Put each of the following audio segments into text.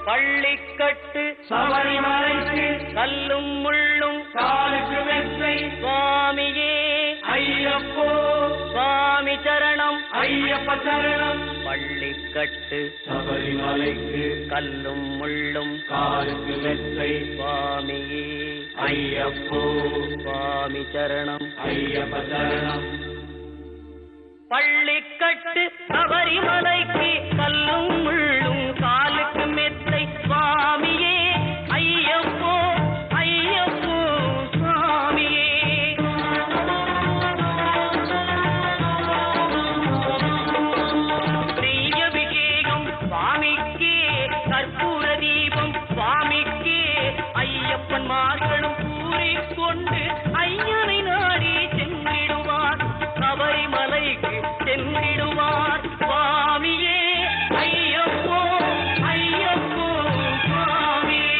பள்ளிக்கட்டு சபரிமலைக்கு கல்லும் முள்ளும் காலுக்கு மெத்தை சுவாமியே ஐயப்போ சுவாமி சரணம் ஐயப்ப சரணம். பள்ளிக்கட்டு சபரிமலைக்கு கல்லும் முள்ளும் காலுக்கு மெத்தை சுவாமியே ஐயப்போ சுவாமி சரணம் ஐயப்ப சரணம். பள்ளிக்கட்டு சபரிமலைக்கு கல்லும் முள்ளும் காலுக்கு மெத்தை சுவாமியே ஐயப்போ ஐயப்போ சுவாமியே. ஸ்ரீயபிஷேகம் சுவாமிக்கே கற்பூர தீபம் சுவாமிக்கே ஐயப்பன் மார்களும் கூறிக்கொண்டு ஐயனை நாடி சென்றிடுவார் சபரிமலைக்கு சென்றிடுவார் சுவாமியே ஐயப்போ ஐயப்போ சுவாமியே.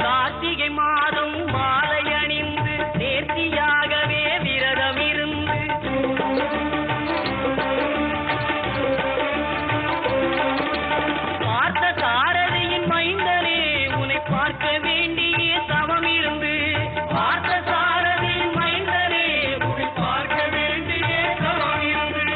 கார்த்திகை மாதம் மாலை அணிந்து நேர்த்தியாகவே விரதம் இருந்து பார்த்த சாரதியின் மைந்தனே உன்னை பார்க்க வேண்டிய தவம் இருந்து பார்த்த சாரதியின் மைந்தனே உன்னை பார்க்க வேண்டிய தவம் இருந்து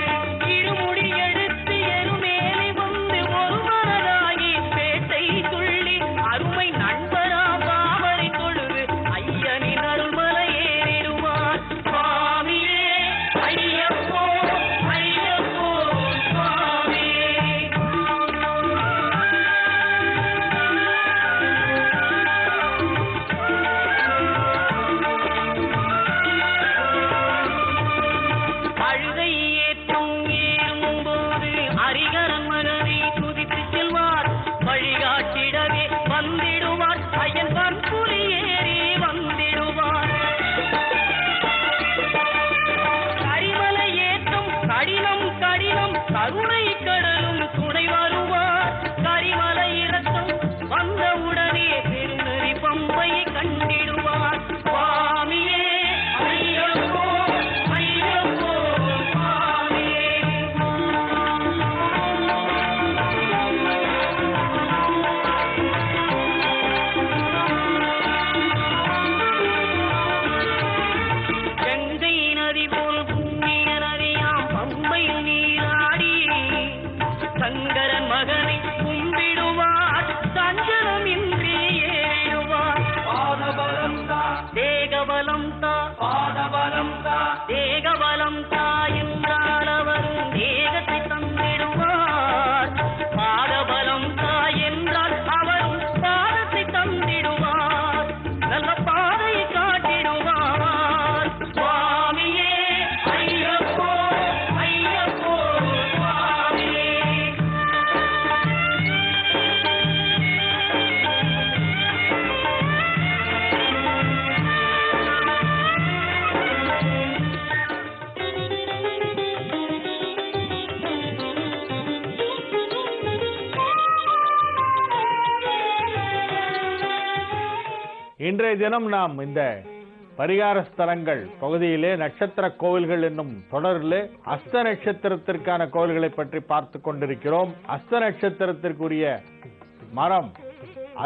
இருமுடி எடுத்து எருமேலி வந்து ஒரு மனதாகி பேட்டை துள்ளி அருமை நண்பரா பாவரை தொழுது ஐயனின் அருள்மலை ஏறிடுவார் சுவாமியே ஐயப்போ ஐயப்போ சுவாமியே. அழுகை ஏற்றும் ஏறும்போது ஹரிகரன் மகனை துதித்து செல்வார் வழிகாட்டிடவே வந்திடுவார் ஐயன் பன்புலி ஏறி வந்திடுவார். கரிமலை ஏற்றும் கடினம் கடினம் கருணை கடலும் துணை வருவார் கரிமலை இறக்கம் வந்தவுடனே பெருநெறி பம்பையை கண்டிடுவார் சுவாமியே ஐயப்போ ஐயப்போ சுவாமியே. கங்கை நதி போல் புண்ணிய நதியாம் பம்பையில் நீராடி சங்கரன் மகனை கும்பிடுவார் சஞ்சலமின்றி ஏறிடுவார். பாதபலம் தா தேகபலம் தா பாதபலம் தா தேகபலம் தா என்றால் அவரும் தேகத்தை தந்திடுவார். பாதபலம் தா என்றால் அவரும் பாதத்தை தந்திடுவார். நல்ல பாதையை காட்டிடுவார் சுவாமியே ஐயப்போ ஐயப்போ சுவாமியே. இன்றைய தினம் நாம் இந்த பரிகார ஸ்தலங்கள் பகுதியிலே நட்சத்திர கோவில்கள் என்னும் தொடரிலே அஸ்த நட்சத்திரத்திற்கான கோவில்களை பற்றி பார்த்து கொண்டிருக்கிறோம். அஸ்த நட்சத்திரத்திற்குரிய மரம்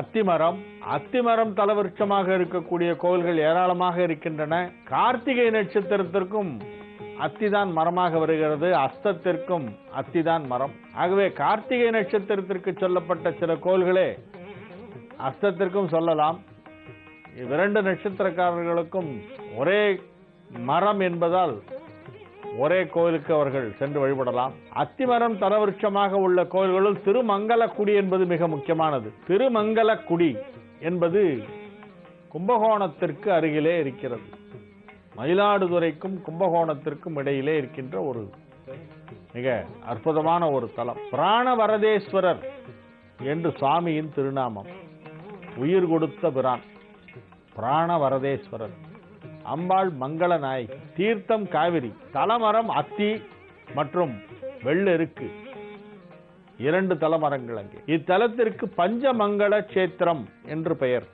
அத்திமரம். அத்திமரம் தலவிருட்சமாக இருக்கக்கூடிய கோவில்கள் ஏராளமாக இருக்கின்றன. கார்த்திகை நட்சத்திரத்திற்கும் அத்திதான் மரமாக வருகிறது, அஸ்தத்திற்கும் அத்திதான் மரம். ஆகவே கார்த்திகை நட்சத்திரத்திற்கு சொல்லப்பட்ட சில கோவில்களே அஸ்தத்திற்கும் சொல்லலாம். இரண்டு நட்சத்திரக்காரர்களுக்கும் ஒரே மரம் என்பதால் ஒரே கோயிலுக்கு அவர்கள் சென்று வழிபடலாம். அத்திமரம் தலவிருட்சமாக உள்ள கோயில்களுள் திருமங்கலக்குடி என்பது மிக முக்கியமானது. திருமங்கலக்குடி என்பது கும்பகோணத்திற்கு அருகிலே இருக்கிறது. மயிலாடுதுறைக்கும் கும்பகோணத்திற்கும் இடையிலே இருக்கின்ற ஒரு மிக அற்புதமான ஒரு தலம். பிராணவரதேஸ்வரர் என்று சுவாமியின் திருநாமம். உயிர் கொடுத்த பிரான் பிராணவரதேஸ்வரர். அம்பாள் மங்கள நாயகி. தீர்த்தம் காவிரி. தலமரம் அத்தி மற்றும் வெள்ளெருக்கு, இரண்டு தலமரங்கள் அங்கே. இத்தலத்திற்கு பஞ்சமங்கள கஷேத்திரம் என்று பெயர்.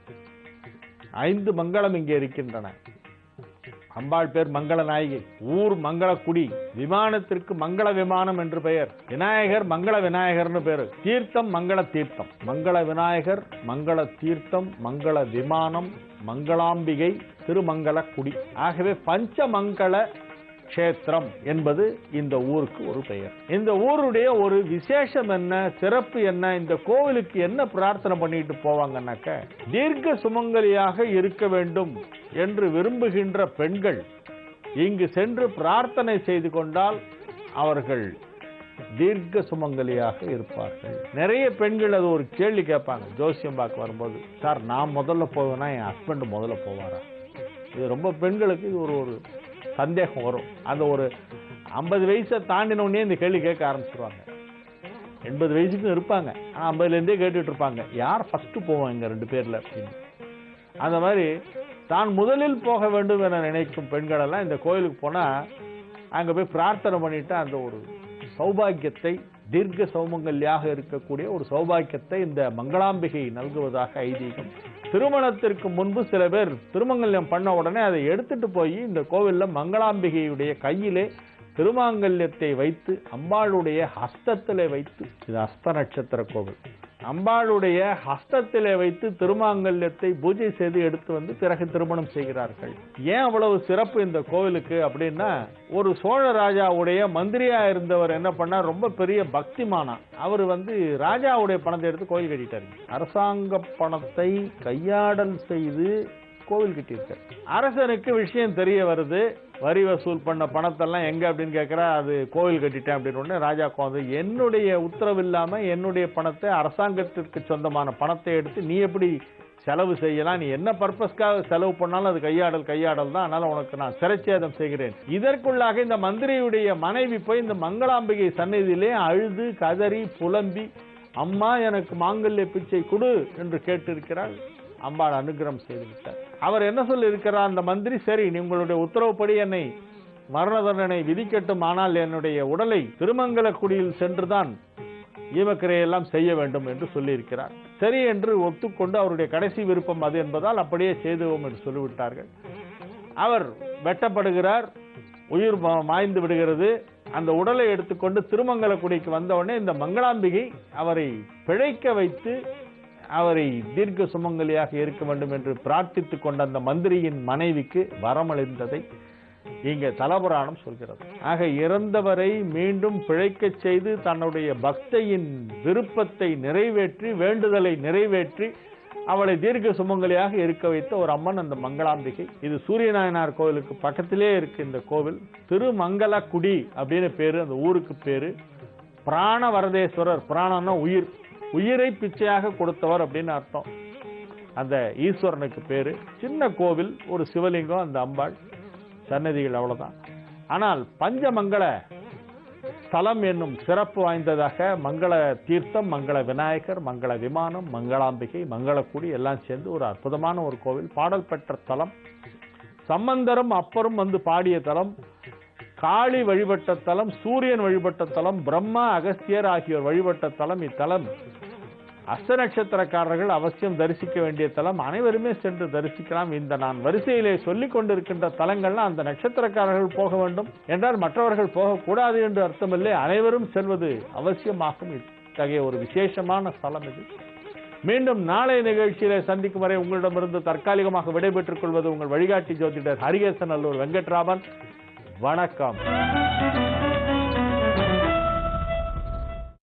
5 மங்களம் இங்கே இருக்கின்றன. அம்பாள் பேர் மங்கள நாயகி, ஊர் மங்களக்குடி, விமானத்திற்கு மங்கள விமானம் என்று பெயர், விநாயகர் மங்கள விநாயகர்னு பேரு, தீர்த்தம் மங்கள தீர்த்தம், மங்கள விநாயகர், மங்கள தீர்த்தம், மங்கள விமானம், மங்களாம்பிகை, திருமங்கலக்குடி. ஆகவே பஞ்சமங்கள க்ஷேத்திரம் என்பது இந்த ஊருக்கு ஒரு பெயர். இந்த ஊருடைய ஒரு விசேஷம் என்ன, சிறப்பு என்ன, இந்த கோவிலுக்கு என்ன பிரார்த்தனை பண்ணிட்டு போவாங்கன்னாக்க, தீர்க்க சுமங்கலியாக இருக்க வேண்டும் என்று விரும்புகின்ற பெண்கள் இங்கு சென்று பிரார்த்தனை செய்து கொண்டால் அவர்கள் தீர்க்க சுமங்கலியாக இருப்பார்கள். நிறைய பெண்கள் அது ஒரு கேள்வி கேட்பாங்க ஜோசியம் பார்க்க வரும்போது, சார் நான் முதல்ல போவேன்னா என் ஹஸ்பண்ட் முதல்ல போவாரா? இது ரொம்ப பெண்களுக்கு இது ஒரு சந்தேகம் வரும். அந்த ஒரு 50 வயசை தாண்டினோடனே இந்த கேள்வி கேட்க ஆரம்பிச்சிருவாங்க. 80 வயசுக்கும் இருப்பாங்க, 50லேருந்தே கேட்டுட்டு இருப்பாங்க, யார் ஃபர்ஸ்ட் போவோம் எங்க 2 பேர்ல அப்படின்னு. அந்த மாதிரி தான் முதலில் போக வேண்டும் என நினைக்கும் பெண்கள் எல்லாம் இந்த கோயிலுக்கு போனா அங்க போய் பிரார்த்தனை பண்ணிட்டு அந்த ஒரு சௌபாகியத்தை, தீர்க்க சௌமங்கல்யாக இருக்கக்கூடிய ஒரு சௌபாகியத்தை இந்த மங்களாம்பிகை நல்குவதாக ஐதீகம். திருமணத்திற்கு முன்பு சில பேர் திருமங்கல்யம் பண்ண உடனே அதை எடுத்துட்டு போய் இந்த கோவில்ல மங்களாம்பிகையுடைய கையிலே திருமாங்கல்யத்தை வைத்து அம்பாளுடைய ஹஸ்தத்திலே வைத்து, இது ஹஸ்த நட்சத்திர கோவில், அம்பாளுடைய ஹஸ்தத்திலே வைத்து திருமாங்கல்யத்தை பூஜை செய்து எடுத்து வந்து பிறகு திருமணம் செய்கிறார்கள். ஏன் அவ்வளவு சிறப்பு இந்த கோவிலுக்கு அப்படின்னா, ஒரு சோழ ராஜாவுடைய மந்திரியா இருந்தவர் என்ன பண்ணார், ரொம்ப பெரிய பக்திமானா, அவர் ராஜாவுடைய பணத்தை எடுத்து கோவில் கட்டிட்டாரு. அரசாங்க பணத்தை கையாடல் செய்து கோவில் கட்டியிருக்கார். அரசனுக்கு விஷயம் தெரிய வருது, வரி வசூல் பண்ண பணத்தெல்லாம் எங்க அப்படின்னு கேட்கிறா, அது கோவில் கட்டிட்டேன் அப்படின்னு உடனே ராஜா கோந்து, என்னுடைய உத்தரவு இல்லாம என்னுடைய பணத்தை, அரசாங்கத்திற்கு சொந்தமான பணத்தை எடுத்து நீ எப்படி செலவு செய்யலாம்? நீ என்ன பர்பஸ்க்காக செலவு பண்ணாலும் அது கையாடல் தான், அதனால உனக்கு நான் சிறைச்சேதம் செய்கிறேன். இதற்குள்ளாக இந்த மந்திரியுடைய மனைவி போய் இந்த மங்களாம்பிகை சந்நிதியிலே அழுது கதறி புலம்பி, அம்மா எனக்கு மாங்கல்ய பிச்சை கொடு என்று கேட்டிருக்கிறாள். அம்பாள் அனுகிரகம் செய்துவிட்டார். அவர் என்ன சொல்லி இருக்கிறார் அந்த மந்திரி, சரி நீ உங்களுடைய உத்தரவுப்படி என்னை மரண தண்டனை விதிக்கட்டும், ஆனால் என்னுடைய உடலை திருமங்கலக்குடியில் சென்றுதான் ஈமக்கிரையெல்லாம் செய்ய வேண்டும் என்று சொல்லி இருக்கிறார். சரி என்று ஒத்துக்கொண்டு அவருடைய கடைசி விருப்பம் அது என்பதால் அப்படியே செய்துவோம் என்று சொல்லிவிட்டார்கள். அவர் வெட்டப்படுகிறார், உயிர் மாய்ந்து விடுகிறது. அந்த உடலை எடுத்துக்கொண்டு திருமங்கலக்குடிக்கு வந்தவுடனே இந்த மங்களாம்பிகை அவரை பிழைக்க வைத்து அவரை தீர்க்க சுமங்கலியாக இருக்க வேண்டும் என்று பிரார்த்தித்துக் கொண்ட அந்த மந்திரியின் மனைவிக்கு வரமளித்ததை இங்கே தலபுராணம் சொல்கிறது. ஆக இறந்தவரை மீண்டும் பிழைக்கச் செய்து தன்னுடைய பக்தையின் விருப்பத்தை நிறைவேற்றி, வேண்டுதலை நிறைவேற்றி அவளை தீர்க்க சுமங்கலியாக இருக்க வைத்த ஒரு அம்மன் அந்த மங்களாம்பிகை. இது சூரியநாயனார் கோவிலுக்கு பக்கத்திலே இருக்கு இந்த கோவில். திருமங்கலக்குடி அப்படின்னு பேரு அந்த ஊருக்கு பேரு. பிராண வரதேஸ்வரர், பிராணம்னா உயிர், உயிரை பிச்சையாக கொடுத்தவர் அப்படின்னு அர்த்தம். அந்த ஈஸ்வரனுக்கு பேரு. சின்ன கோவில், ஒரு சிவலிங்கம், அந்த அம்பாள் சன்னதிகள், அவ்வளவுதான். ஆனால் பஞ்சமங்கள ஸ்தலம் என்னும் சிறப்பு வாய்ந்ததாக மங்கள தீர்த்தம், மங்கள விநாயகர், மங்கள விமானம், மங்களாம்பிகை, மங்களக்குடி எல்லாம் சேர்ந்து ஒரு அற்புதமான ஒரு கோவில். பாடல் பெற்ற தலம், சம்பந்தரும் அப்பரும் பாடிய தலம், காளி வழிபட்ட தலம், சூரியன் வழிபட்ட தலம், பிரம்மா அகஸ்தியர் ஆகியோர் வழிபட்ட தலம். இத்தலம் அஸ்த நட்சத்திரக்காரர்கள் அவசியம் தரிசிக்க வேண்டிய தலம். அனைவருமே சென்று தரிசிக்கலாம். இந்த நான் வரிசையிலே சொல்லிக் கொண்டிருக்கின்ற தலங்கள்லாம் அந்த நட்சத்திரக்காரர்கள் போக வேண்டும் என்றால் மற்றவர்கள் போகக்கூடாது என்று அர்த்தமில்லை, அனைவரும் செல்வது அவசியமாகும். இத்தகைய ஒரு விசேஷமான ஸ்தலம் இது. மீண்டும் நாளைய நிகழ்ச்சியிலே சந்திக்கும் வரை உங்களிடமிருந்து தற்காலிகமாக விடைபெற்றுக் கொள்வது உங்கள் வழிகாட்டி ஜோதிடர் ஹரிகேசன் அல்லூர் வெங்கட்ராமன். வணக்கம்.